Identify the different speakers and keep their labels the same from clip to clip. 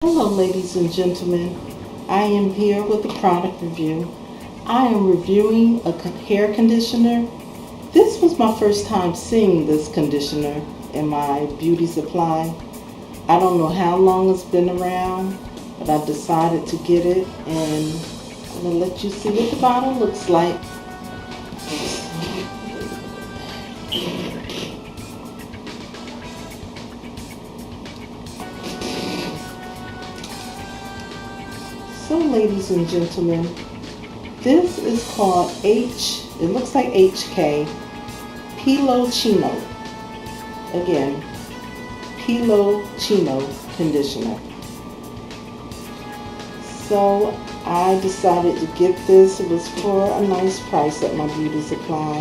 Speaker 1: Hello ladies and gentlemen, I am here with a product review. I am reviewing a hair conditioner. This was my first time seeing this conditioner in my beauty supply. I don't know how long it's been around, but I decided to get it, and I'm going to let you see what the bottle looks like. So ladies and gentlemen, this is called it looks like HK, Pelo Chino. Again, Pelo Chino conditioner. So I decided to get this. It was for a nice price at my beauty supply.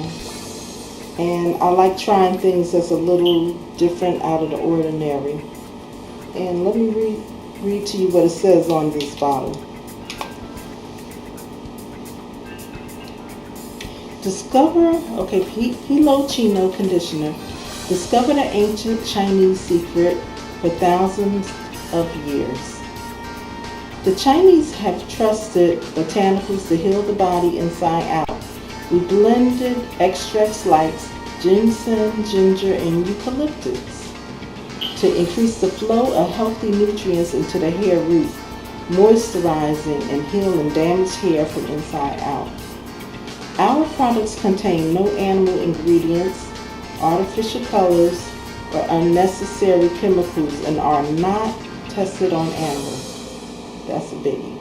Speaker 1: And I like trying things that's a little different out of the ordinary. And let me read to you what it says on this bottle. Pelo Chino conditioner. Discover the ancient Chinese secret for thousands of years. The Chinese have trusted botanicals to heal the body inside out. We blended extracts like ginseng, ginger, and eucalyptus to increase the flow of healthy nutrients into the hair root, moisturizing and healing damaged hair from inside out. Our products contain no animal ingredients, artificial colors, or unnecessary chemicals and are not tested on animals. That's a biggie.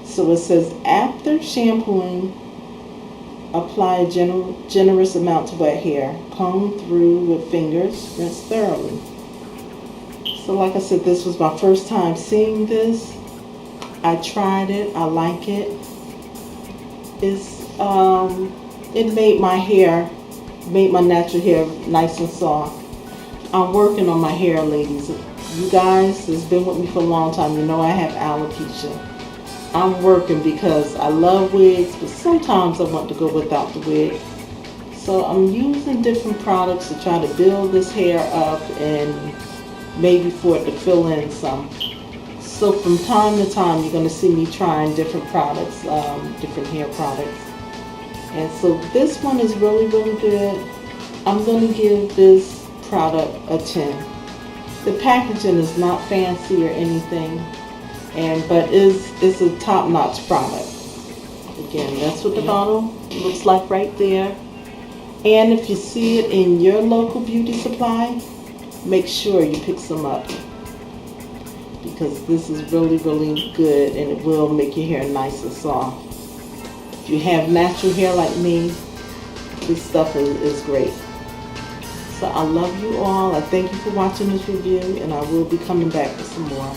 Speaker 1: So it says, after shampooing, apply a generous amount to wet hair. Comb through with fingers, rinse thoroughly. So like I said, this was my first time seeing this. I tried it, I like it. It made my natural hair nice and soft. I'm working on my hair, ladies. You guys that's been with me for a long time, you know I have alopecia. I'm working because I love wigs, but sometimes I want to go without the wig. So I'm using different products to try to build this hair up and maybe for it to fill in some. So from time to time, you're going to see me trying different products, different hair products. And so this one is really, really good. I'm going to give this product a 10. The packaging is not fancy or anything, but it's a top-notch product. Again, that's what the bottle looks like right there. And if you see it in your local beauty supply, make sure you pick some up, because this is really, really good and it will make your hair nice and soft. If you have natural hair like me, this stuff is great. So I love you all. I thank you for watching this review, and I will be coming back with some more.